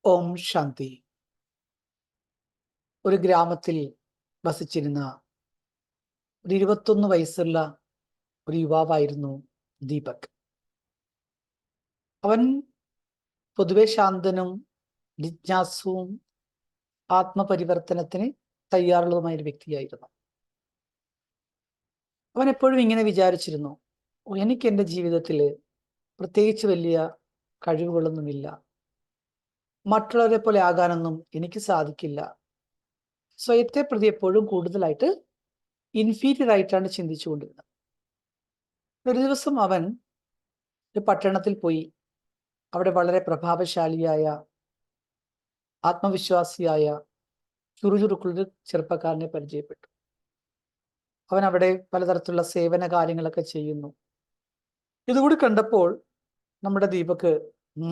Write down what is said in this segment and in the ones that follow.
ഓം ശാന്തി. ഒരു ഗ്രാമത്തിൽ വസിച്ചിരുന്ന ഒരു 21 വയസ്സുള്ള ഒരു യുവാവായിരുന്നു ദീപക്. അവൻ പൊതുവെ ശാന്തനും ജിജ്ഞാസുവും ആത്മപരിവർത്തനത്തിന് തയ്യാറുള്ളതുമായ ഒരു വ്യക്തിയായിരുന്നു. അവൻ എപ്പോഴും ഇങ്ങനെ വിചാരിച്ചിരുന്നു, എനിക്ക് എൻ്റെ ജീവിതത്തിൽ പ്രത്യേകിച്ച് വലിയ കഴിവുകളൊന്നുമില്ല, മറ്റുള്ളവരെ പോലെ ആകാനൊന്നും എനിക്ക് സാധിക്കില്ല. സ്വയത്തെ പ്രതി എപ്പോഴും കൂടുതലായിട്ട് ഇൻഫീരിയർ ആയിട്ടാണ് ചിന്തിച്ചുകൊണ്ടിരുന്നത്. ഒരു ദിവസം അവൻ ഒരു പട്ടണത്തിൽ പോയി. അവിടെ വളരെ പ്രഭാവശാലിയായ, ആത്മവിശ്വാസിയായ, ചുറുചുറുക്കുള്ളൊരു ചെറുപ്പക്കാരനെ പരിചയപ്പെട്ടു. അവൻ അവിടെ പലതരത്തിലുള്ള സേവന കാര്യങ്ങളൊക്കെ ചെയ്യുന്നു. ഇതുകൂടി കണ്ടപ്പോൾ നമ്മുടെ ദീപക്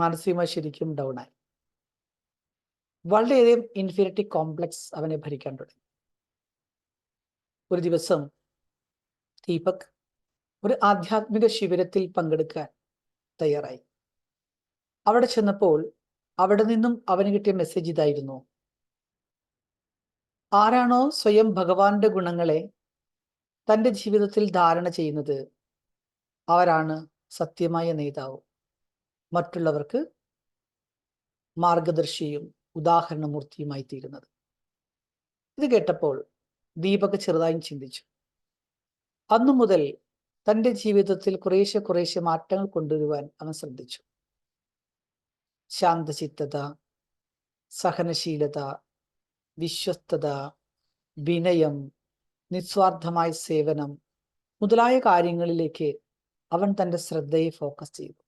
മാനസികമായി ശരിക്കും ഡൗണായി. വളരെയധികം ഇൻഫീരിയറിറ്റി കോംപ്ലക്സ് അവനെ ഭരിക്കാൻ തുടങ്ങി. ഒരു ദിവസം ദീപക് ഒരു ആധ്യാത്മിക ശിബിരത്തിൽ പങ്കെടുക്കാൻ തയ്യാറായി. അവിടെ ചെന്നപ്പോൾ അവിടെ നിന്നും അവന് കിട്ടിയ മെസ്സേജ് ഇതായിരുന്നു: ആരാണോ സ്വയം ഭഗവാന്റെ ഗുണങ്ങളെ തൻ്റെ ജീവിതത്തിൽ ധാരണ ചെയ്യുന്നത്, അവരാണ് സത്യമായ നേതാവ്, മറ്റുള്ളവർക്ക് മാർഗദർശിയും ഉദാഹരണമൂർത്തിയുമായി തീരുന്നത്. ഇത് കേട്ടപ്പോൾ ദീപക് ചെറുതായും ചിന്തിച്ചു. അന്നു മുതൽ തൻ്റെ ജീവിതത്തിൽ കുറേശ്ശെ മാറ്റങ്ങൾ കൊണ്ടുവരുവാൻ അവൻ ശ്രദ്ധിച്ചു. ശാന്തചിത്തത, സഹനശീലത, വിശ്വസ്തത, വിനയം, നിസ്വാർത്ഥമായ സേവനം മുതലായ കാര്യങ്ങളിലേക്ക് അവൻ തൻ്റെ ശ്രദ്ധയെ ഫോക്കസ് ചെയ്തു.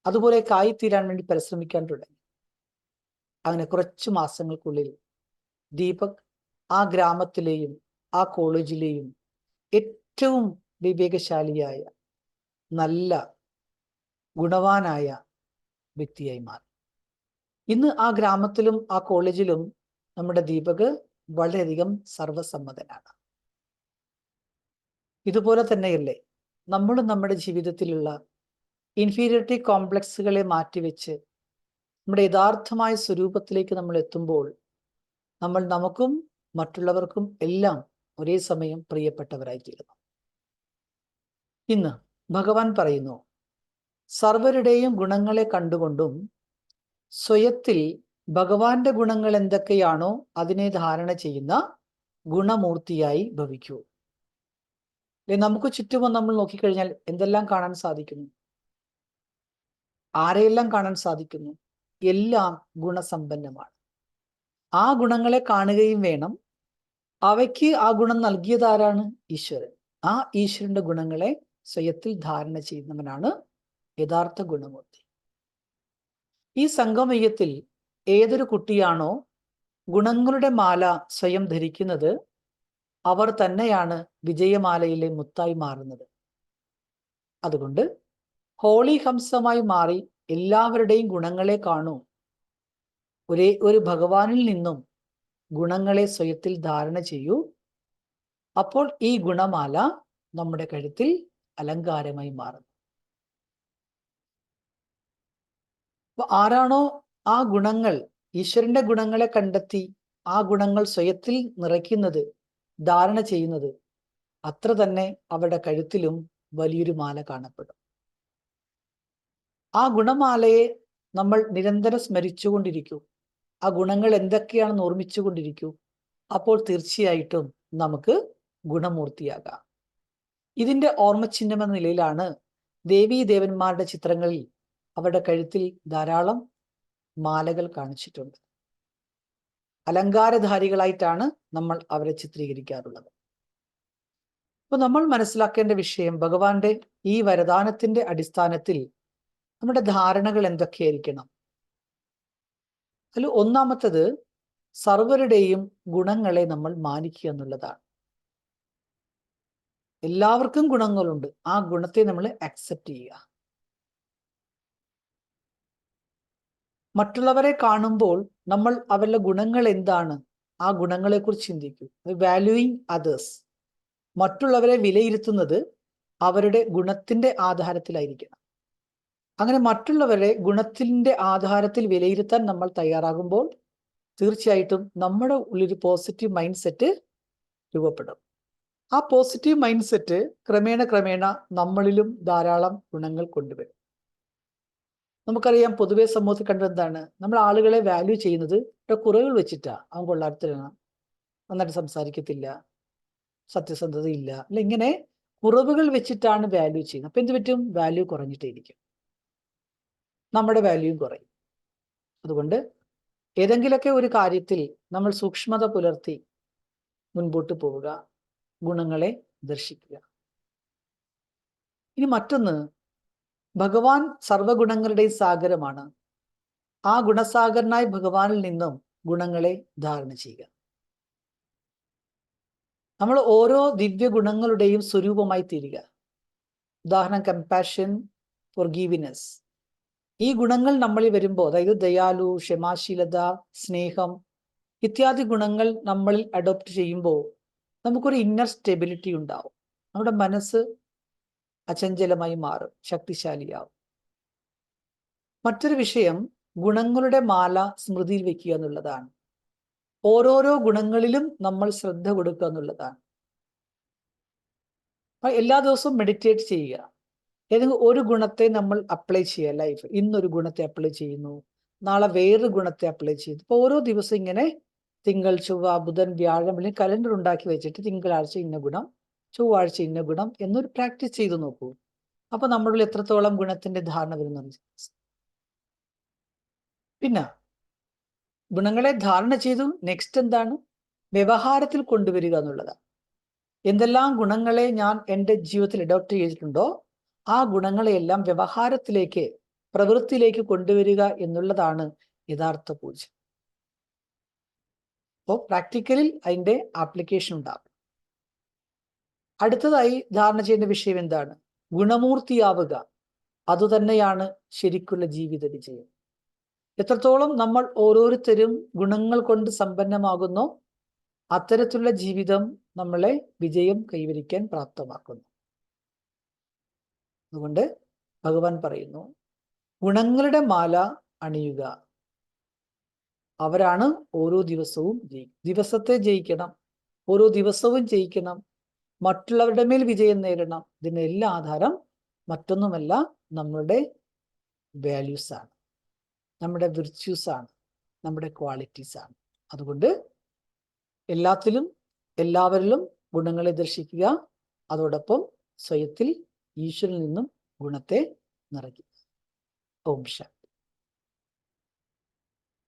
അതുപോലെ ആയിത്തീരാൻ വേണ്ടി പരിശ്രമിക്കാൻ തുടങ്ങി. അങ്ങനെ കുറച്ചു മാസങ്ങൾക്കുള്ളിൽ ദീപക് ആ ഗ്രാമത്തിലെയും ആ കോളേജിലെയും ഏറ്റവും വിവേകശാലിയായ, നല്ല ഗുണവാനായ വ്യക്തിയായി മാറി. ഇന്ന് ആ ഗ്രാമത്തിലും ആ കോളേജിലും നമ്മുടെ ദീപക് വളരെയധികം സർവസമ്മതനാണ്. ഇതുപോലെ തന്നെയല്ലേ നമ്മളും നമ്മുടെ ജീവിതത്തിലുള്ള ഇൻഫീരിയറിറ്റി കോംപ്ലക്സുകളെ മാറ്റിവെച്ച് നമ്മുടെ യഥാർത്ഥമായ സ്വരൂപത്തിലേക്ക് നമ്മൾ എത്തുമ്പോൾ നമ്മൾ നമുക്കും മറ്റുള്ളവർക്കും എല്ലാം ഒരേ സമയം പ്രിയപ്പെട്ടവരായിത്തീരുന്നു. ഇന്ന് ഭഗവാൻ പറയുന്നു, സർവരുടെയും ഗുണങ്ങളെ കണ്ടുകൊണ്ടും സ്വയത്തിൽ ഭഗവാന്റെ ഗുണങ്ങൾ എന്തൊക്കെയാണോ അതിനെ ധാരണ ചെയ്യുന്ന ഗുണമൂർത്തിയായി ഭവിക്കൂ. നമുക്ക് ചുറ്റും നമ്മൾ നോക്കിക്കഴിഞ്ഞാൽ എന്തെല്ലാം കാണാൻ സാധിക്കുന്നു? ആരെയെല്ലാം കാണാൻ സാധിക്കുന്നു? എല്ലാം ഗുണസമ്പന്നമാണ്. ആ ഗുണങ്ങളെ കാണുകയും വേണം. അവയ്ക്ക് ആ ഗുണം നൽകിയതാരാണ്? ഈശ്വരൻ. ആ ഈശ്വരന്റെ ഗുണങ്ങളെ സ്വയത്തിൽ ധാരണ ചെയ്യുന്നവനാണ് യഥാർത്ഥ ഗുണമൂർത്തി. ഈ സംഗമയുഗത്തിൽ ഏതൊരു കുട്ടിയാണോ ഗുണങ്ങളുടെ മാല സ്വയം ധരിക്കുന്നത്, അവർ തന്നെയാണ് വിജയമാലയിലെ മുത്തായി മാറുന്നത്. അതുകൊണ്ട് ഹോളി ഹംസമായി മാറി എല്ലാവരുടെയും ഗുണങ്ങളെ കാണൂ. ഒരേ ഒരു ഭഗവാനിൽ നിന്നും ഗുണങ്ങളെ സ്വയത്തിൽ ധാരണ ചെയ്യൂ. അപ്പോൾ ഈ ഗുണമാല നമ്മുടെ കഴുത്തിൽ അലങ്കാരമായി മാറും. അപ്പൊ ആരാണോ ആ ഗുണങ്ങൾ, ഈശ്വരന്റെ ഗുണങ്ങളെ കണ്ടെത്തി ആ ഗുണങ്ങൾ സ്വയത്തിൽ നിറയ്ക്കുന്നത്, ധാരണ ചെയ്യുന്നത്, അത്ര തന്നെ അവരുടെ കഴുത്തിലും വലിയൊരു മാല കാണപ്പെടും. ആ ഗുണമാലയെ നമ്മൾ നിരന്തരം സ്മരിച്ചുകൊണ്ടിരിക്കൂ. ആ ഗുണങ്ങൾ എന്തൊക്കെയാണെന്ന് ഓർമ്മിച്ചുകൊണ്ടിരിക്കൂ. അപ്പോൾ തീർച്ചയായിട്ടും നമുക്ക് ഗുണമൂർത്തിയാകാം. ഇതിന്റെ ഓർമ്മചിഹ്നം എന്ന നിലയിലാണ് ദേവീ ദേവന്മാരുടെ ചിത്രങ്ങളിൽ അവരുടെ കഴുത്തിൽ ധാരാളം മാലകൾ കാണിച്ചിട്ടുണ്ട്. അലങ്കാരധാരികളായിട്ടാണ് നമ്മൾ അവരെ ചിത്രീകരിക്കാറുള്ളത്. അപ്പൊ നമ്മൾ മനസ്സിലാക്കേണ്ട വിഷയം, ഭഗവാന്റെ ഈ വരദാനത്തിന്റെ അടിസ്ഥാനത്തിൽ നമ്മുടെ ധാരണകൾ എന്തൊക്കെയായിരിക്കണം? അതിൽ ഒന്നാമത്തത്, സർവരുടെയും ഗുണങ്ങളെ നമ്മൾ മാനിക്കുക എന്നുള്ളതാണ്. എല്ലാവർക്കും ഗുണങ്ങളുണ്ട്, ആ ഗുണത്തെ നമ്മൾ അക്സെപ്റ്റ് ചെയ്യുക. മറ്റുള്ളവരെ കാണുമ്പോൾ നമ്മൾ അവരുടെ ഗുണങ്ങൾ എന്താണ്, ആ ഗുണങ്ങളെക്കുറിച്ച് ചിന്തിക്കൂ. വാല്യൂയിങ് അതേഴ്സ്, മറ്റുള്ളവരെ വിലയിരുത്തുന്നത് അവരുടെ ഗുണത്തിന്റെ ആധാരത്തിലായിരിക്കണം. അങ്ങനെ മറ്റുള്ളവരെ ഗുണത്തിന്റെ ആധാരത്തിൽ വിലയിരുത്താൻ നമ്മൾ തയ്യാറാകുമ്പോൾ തീർച്ചയായിട്ടും നമ്മുടെ ഉള്ളിൽ പോസിറ്റീവ് മൈൻഡ് സെറ്റ് രൂപപ്പെടും. ആ പോസിറ്റീവ് മൈൻഡ് സെറ്റ് ക്രമേണ നമ്മളിലും ധാരാളം ഗുണങ്ങൾ കൊണ്ടുവരും. നമുക്കറിയാം, പൊതുവെ സമൂഹത്തിൽ കണ്ടതെന്താണ്, നമ്മൾ ആളുകളെ വാല്യൂ ചെയ്യുന്നത് കുറവുകൾ വെച്ചിട്ടാ. അവൻ കൊള്ളാത്തവനാണ്, നന്നായിട്ട് സംസാരിക്കത്തില്ല, സത്യസന്ധതയില്ല, അല്ല, ഇങ്ങനെ കുറവുകൾ വെച്ചിട്ടാണ് വാല്യൂ ചെയ്യുന്നത്. അപ്പൊ എന്ത് പറ്റും? വാല്യൂ കുറഞ്ഞിട്ടേയിരിക്കും, നമ്മുടെ വാല്യൂയും കുറയും. അതുകൊണ്ട് ഏതെങ്കിലുമൊക്കെ ഒരു കാര്യത്തിൽ നമ്മൾ സൂക്ഷ്മത പുലർത്തി മുൻപോട്ട് പോവുക, ഗുണങ്ങളെ ദർശിക്കുക. ഇനി മറ്റൊന്ന്, ഭഗവാൻ സർവഗുണങ്ങളുടെയും സാഗരമാണ്. ആ ഗുണസാഗരനായ ഭഗവാനിൽ നിന്നും ഗുണങ്ങളെ ധാരണ ചെയ്യുക. നമ്മൾ ഓരോ ദിവ്യ ഗുണങ്ങളുടെയും സ്വരൂപമായി തീരുക. ഉദാഹരണം, കമ്പാഷൻ, ഫോർഗീവ്നെസ്. ഈ ഗുണങ്ങൾ നമ്മളിൽ വരുമ്പോൾ, അതായത് ദയാലു, ക്ഷമാശീലത, സ്നേഹം ഇത്യാദി ഗുണങ്ങൾ നമ്മളിൽ അഡോപ്റ്റ് ചെയ്യുമ്പോൾ നമുക്കൊരു ഇന്നർ സ്റ്റെബിലിറ്റി ഉണ്ടാവും. നമ്മുടെ മനസ്സ് അചഞ്ചലമായി മാറും, ശക്തിശാലിയാവും. മറ്റൊരു വിഷയം, ഗുണങ്ങളുടെ മാല സ്മൃതിയിൽ വെക്കുക എന്നുള്ളതാണ്. ഓരോരോ ഗുണങ്ങളിലും നമ്മൾ ശ്രദ്ധ കൊടുക്കുക എന്നുള്ളതാണ്. എല്ലാ ദിവസവും മെഡിറ്റേറ്റ് ചെയ്യുക. ഏതെങ്കിലും ഒരു ഗുണത്തെ നമ്മൾ അപ്ലൈ ചെയ്യുക ലൈഫ്. ഇന്നൊരു ഗുണത്തെ അപ്ലൈ ചെയ്യുന്നു, നാളെ വേറൊരു ഗുണത്തെ അപ്ലൈ ചെയ്യുന്നു. അപ്പോൾ ഓരോ ദിവസം ഇങ്ങനെ തിങ്കൾ, ചൊവ്വ, ബുധൻ, വ്യാഴം അല്ലെങ്കിൽ കലണ്ടർ ഉണ്ടാക്കി വെച്ചിട്ട് തിങ്കളാഴ്ച ഇന്ന ഗുണം, ചൊവ്വാഴ്ച ഇന്ന ഗുണം എന്നൊരു പ്രാക്ടീസ് ചെയ്ത് നോക്കൂ. അപ്പൊ നമ്മളിൽ എത്രത്തോളം ഗുണത്തിന്റെ ധാരണ വരുന്നത്. പിന്നെ ഗുണങ്ങളെ ധാരണ ചെയ്തു, നെക്സ്റ്റ് എന്താണ്? വ്യവഹാരത്തിൽ കൊണ്ടുവരിക എന്നുള്ളതാണ്. എന്തെല്ലാം ഗുണങ്ങളെ ഞാൻ എൻ്റെ ജീവിതത്തിൽ അഡോപ്റ്റ് ചെയ്തിട്ടുണ്ടോ ആ ഗുണങ്ങളെയെല്ലാം വ്യവഹാരത്തിലേക്ക്, പ്രവൃത്തിയിലേക്ക് കൊണ്ടുവരിക എന്നുള്ളതാണ് യഥാർത്ഥ പൂജ. അപ്പോൾ പ്രാക്ടിക്കലിൽ അതിൻ്റെ ആപ്ലിക്കേഷൻ ഉണ്ടാകും. അടുത്തതായി ധാരണ ചെയ്യേണ്ട വിഷയം എന്താണ്? ഗുണമൂർത്തിയാവുക. അതുതന്നെയാണ് ശരിക്കുള്ള ജീവിത വിജയം. എത്രത്തോളം നമ്മൾ ഓരോരുത്തരും ഗുണങ്ങൾ കൊണ്ട് സമ്പന്നമാകുന്നോ അത്തരത്തിലുള്ള ജീവിതം നമ്മളെ വിജയം കൈവരിക്കാൻ പ്രാപ്തമാക്കുന്നു. അതുകൊണ്ട് ഭഗവാൻ പറയുന്നു, ഗുണങ്ങളുടെ മാല അണിയുക. അവരാണ് ഓരോ ദിവസവും ദിവസത്തെ ജയിക്കണം, ഓരോ ദിവസവും ജയിക്കണം, മറ്റുള്ളവരുടെ മേൽ വിജയം നേടണം. ഇതിനെല്ലാം ആധാരം മറ്റൊന്നുമല്ല, നമ്മളുടെ വാല്യൂസ് ആണ്, നമ്മുടെ വിർച്യൂസ് ആണ്, നമ്മുടെ ക്വാളിറ്റീസ് ആണ്. അതുകൊണ്ട് എല്ലാത്തിലും എല്ലാവരിലും ഗുണങ്ങളെ ദർശിക്കുക. അതോടൊപ്പം സ്വയത്തിൽ ഈശ്വരനിൽ നിന്നും ഗുണത്തെ നിറയ്ക്കുക. ഓം ശാന്തി.